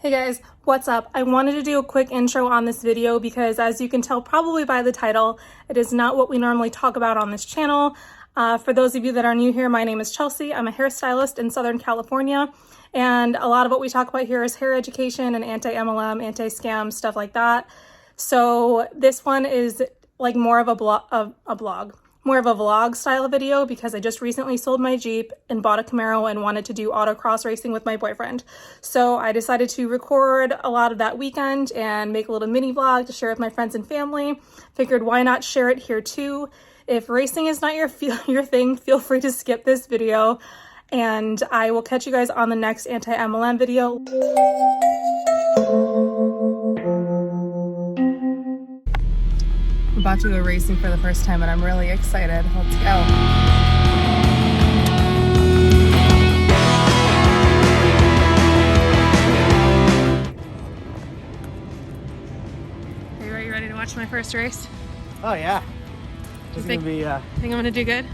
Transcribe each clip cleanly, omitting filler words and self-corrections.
Hey guys, what's up? I wanted to do a quick intro on this video because, as you can tell probably by the title, it is not what we normally talk about on this channel. For those of you that are new here, my name is Chelsea. I'm a hairstylist in Southern California, and a lot of what we talk about here is hair education and anti-MLM, anti-scam, stuff like that. So this one is like more of a vlog style video because I just recently sold my Jeep and bought a Camaro and wanted to do autocross racing with my boyfriend. So I decided to record a lot of that weekend and make a little mini vlog to share with my friends and family. Figured why not share it here too. If racing is not your thing, feel free to skip this video, and I will catch you guys on the next anti-MLM video. I'm about to go racing for the first time and I'm really excited. Let's go. Are you ready to watch my first race? Oh yeah. Think I'm gonna do good?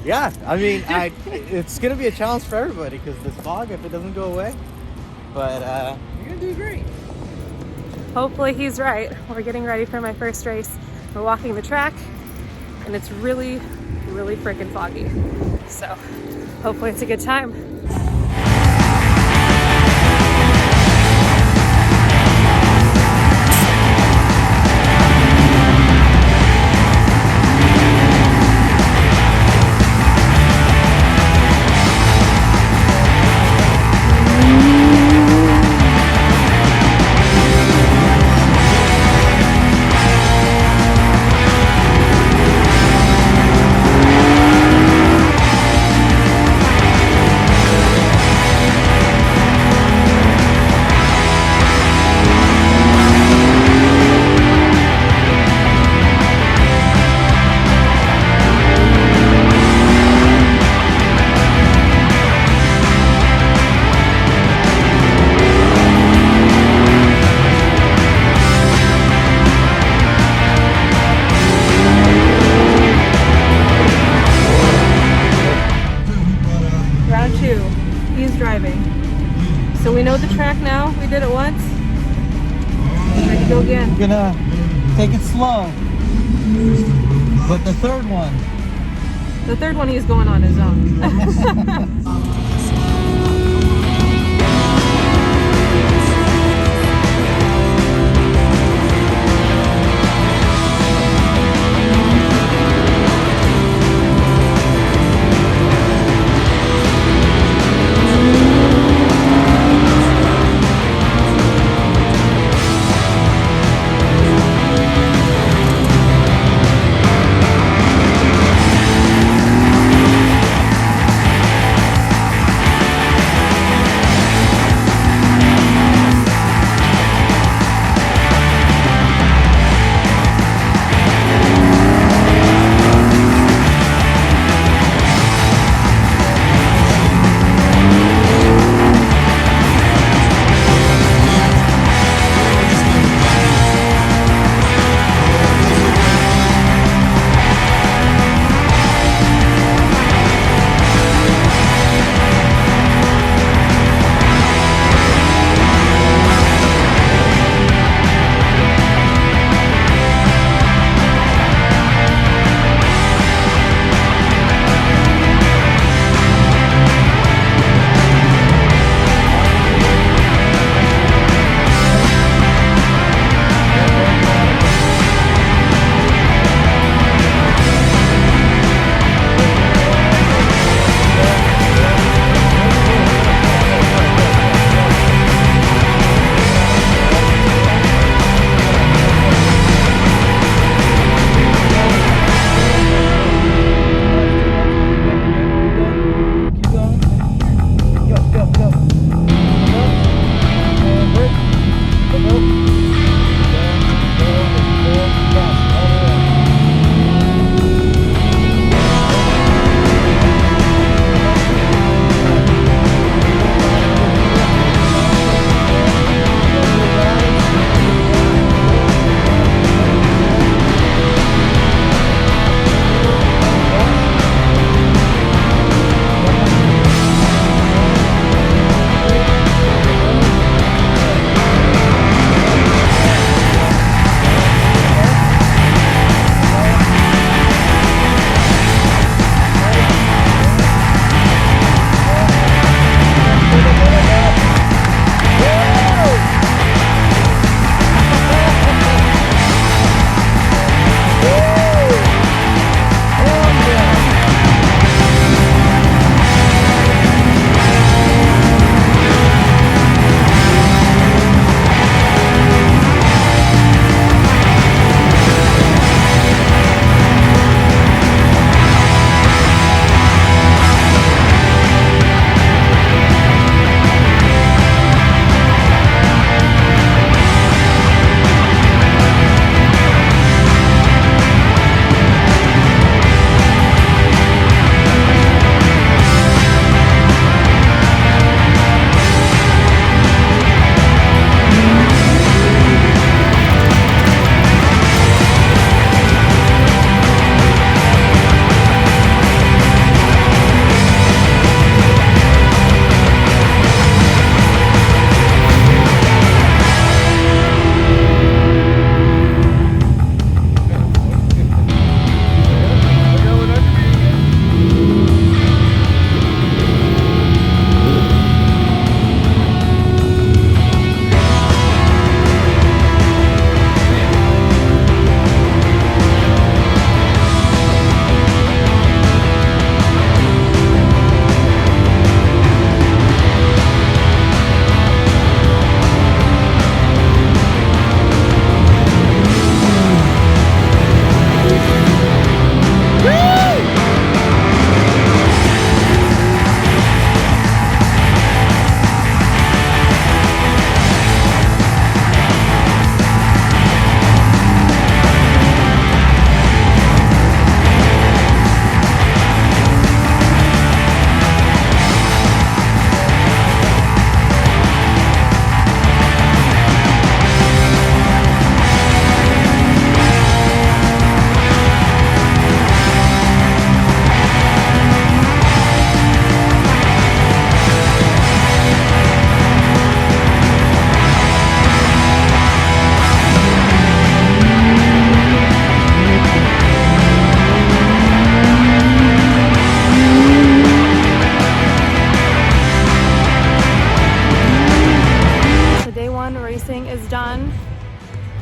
Yeah, I mean, it's gonna be a challenge for everybody because this fog, if it doesn't go away, but you're gonna do great. Hopefully he's right. We're getting ready for my first race. We're walking the track and it's really, really freaking foggy. So hopefully it's a good time. So we know the track now. We did it once. Ready to go again. I'm gonna take it slow. But the third one he's going on his own.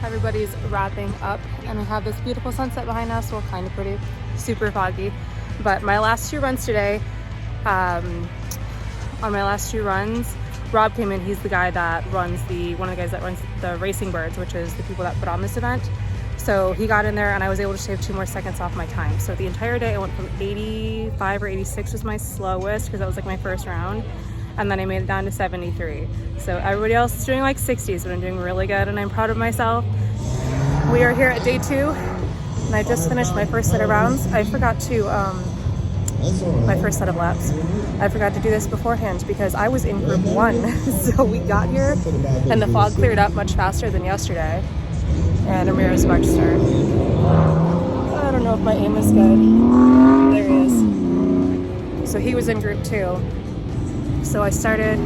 Everybody's wrapping up and we have this beautiful sunset behind us. Well, kind of pretty, super foggy. But my last 2 runs today, on my last 2 runs, Rob came in. He's the guy that runs one of the guys that runs the Racing Byrds, which is the people that put on this event. So he got in there and I was able to shave 2 more seconds off my time. So the entire day I went from 85 or 86 was my slowest because that was like my first round. And then I made it down to 73. So everybody else is doing like 60s, but I'm doing really good and I'm proud of myself. We are here at day 2 and I just finished my first set of rounds. I forgot to, my first set of laps. I forgot to do this beforehand because I was in group 1. So we got here and the fog cleared up much faster than yesterday. And Ramirez about to start. I don't know if my aim is good. There he is. So he was in group 2. So I started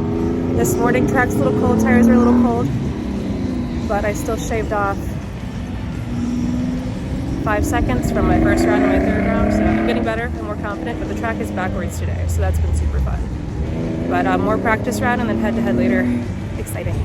this morning. Track's a little cold, tires are a little cold, but I still shaved off 5 seconds from my first round to my 3rd round. So I'm getting better and more confident, but the track is backwards today. So that's been super fun. But more practice round and then head to head later. Exciting.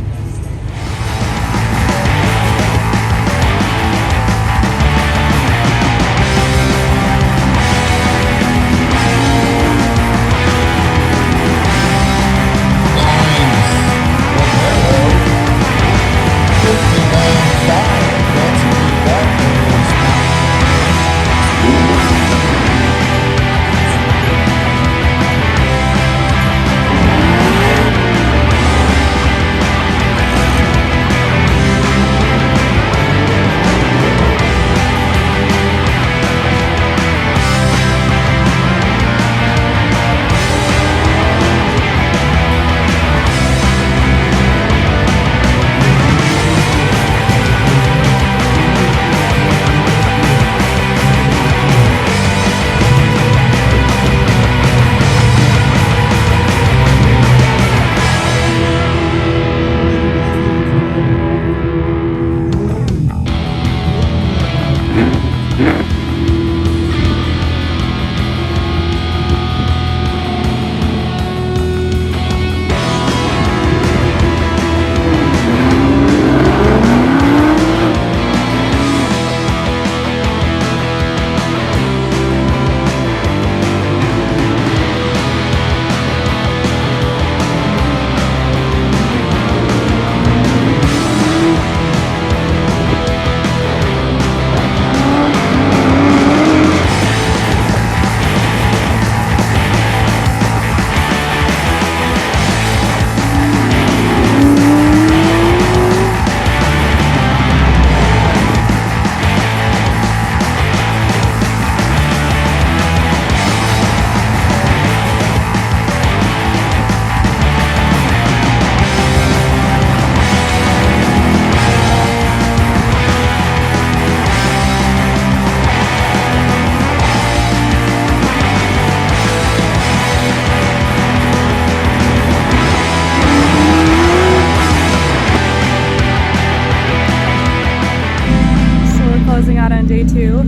Day 2,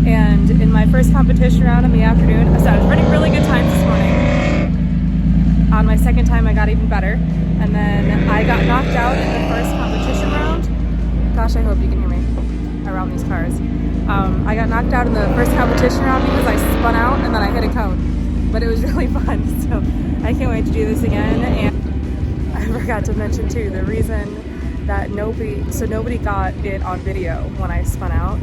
and in my first competition round in the afternoon, so I was running really good times this morning. On my second time I got even better, and then I got knocked out in the first competition round. Gosh, I hope you can hear me around these cars. I got knocked out in the first competition round because I spun out and then I hit a cone, but it was really fun, so I can't wait to do this again. And I forgot to mention too, the reason that nobody got it on video when I spun out,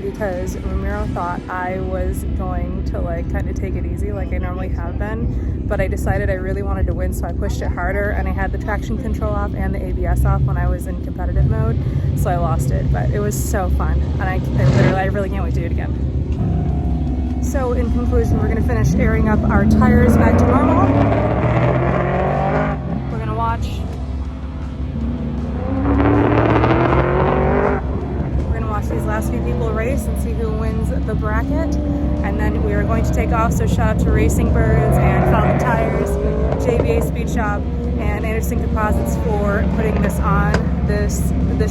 because Ramiro thought I was going to like kind of take it easy like I normally have been, but I decided I really wanted to win, so I pushed it harder and I had the traction control off and the ABS off when I was in competitive mode, so I lost it. But it was so fun and I really can't wait to do it again. So in conclusion, we're going to finish airing up our tires back to normal. We're going to watch these last few people race and see who wins the bracket, and then we are going to take off. So shout out to Racing Byrds and Fountain Tires, JBA Speed Shop, and Anderson Composites for putting this on. This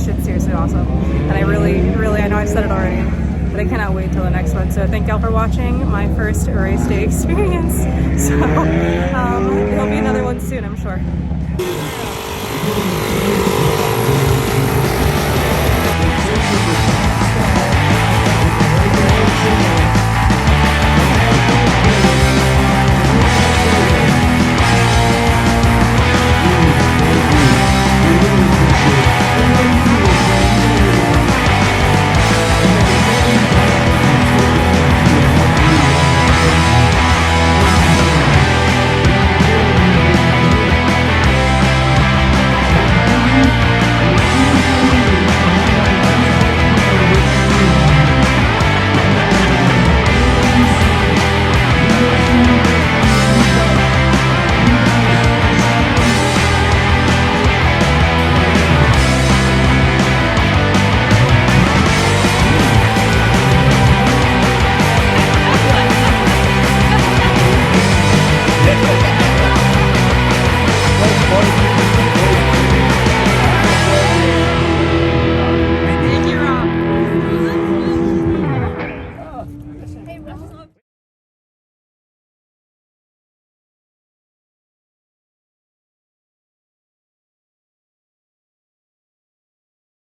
shit's seriously awesome, and I really, I know I've said it already, but I cannot wait till the next one. So thank y'all for watching my first race day experience. So there'll be another one soon, I'm sure.